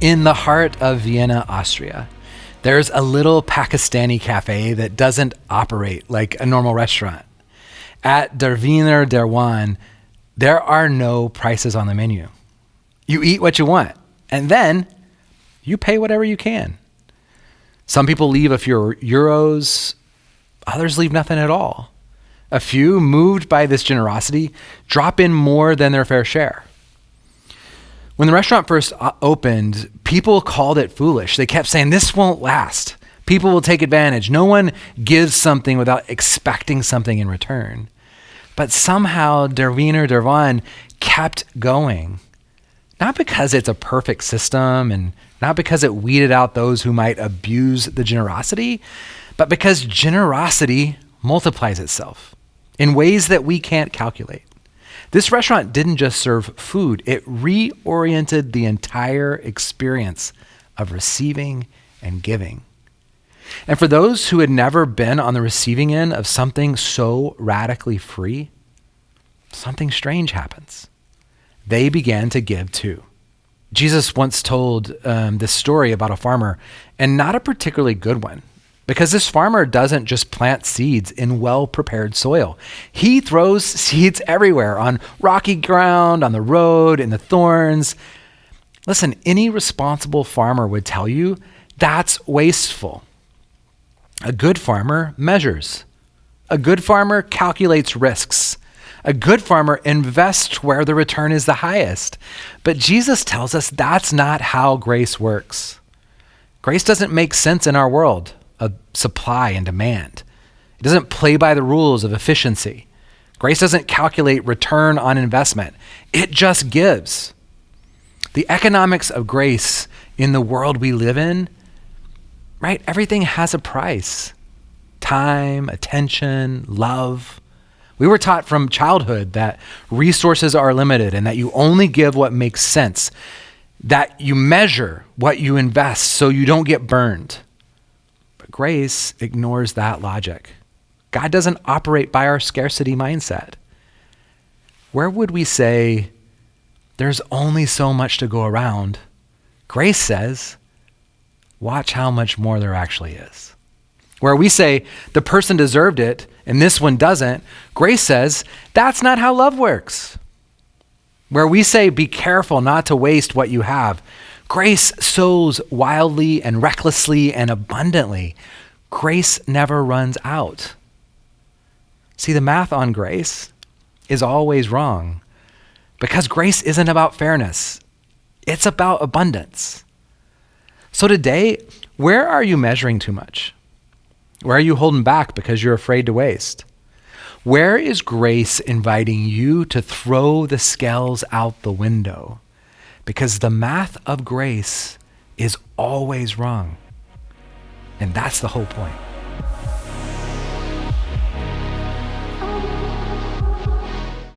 In the heart of Vienna, Austria, there's a little Pakistani cafe that doesn't operate like a normal restaurant. At Der Wiener Der Wan, there are no prices on the menu. You eat what you want, and then you pay whatever you can. Some people leave a few euros, others leave nothing at all. A few, moved by this generosity, drop in more than their fair share. When the restaurant first opened, people called it foolish. They kept saying, this won't last. People will take advantage. No one gives something without expecting something in return. But somehow Der Wiener Der Wan kept going. Not because it's a perfect system and not because it weeded out those who might abuse the generosity, but because generosity multiplies itself in ways that we can't calculate. This restaurant didn't just serve food, it reoriented the entire experience of receiving and giving. And for those who had never been on the receiving end of something so radically free, something strange happens. They began to give too. Jesus once told this story about a farmer, and not a particularly good one, because this farmer doesn't just plant seeds in well-prepared soil. He throws seeds everywhere, on rocky ground, on the road, in the thorns. Listen, any responsible farmer would tell you that's wasteful. A good farmer measures. A good farmer calculates risks. A good farmer invests where the return is the highest. But Jesus tells us that's not how grace works. Grace doesn't make sense in our world of supply and demand. It doesn't play by the rules of efficiency. Grace doesn't calculate return on investment. It just gives. The economics of grace in the world we live in, right? Everything has a price. Time, attention, love. We were taught from childhood that resources are limited and that you only give what makes sense, that you measure what you invest so you don't get burned. But grace ignores that logic. God doesn't operate by our scarcity mindset. Where would we say, there's only so much to go around? Grace says, watch how much more there actually is. Where we say, the person deserved it and this one doesn't, grace says, that's not how love works. Where we say, be careful not to waste what you have, grace sows wildly and recklessly and abundantly. Grace never runs out. See, the math on grace is always wrong because grace isn't about fairness. It's about abundance. So today, where are you measuring too much? Where are you holding back because you're afraid to waste? Where is grace inviting you to throw the scales out the window? Because the math of grace is always wrong. And that's the whole point.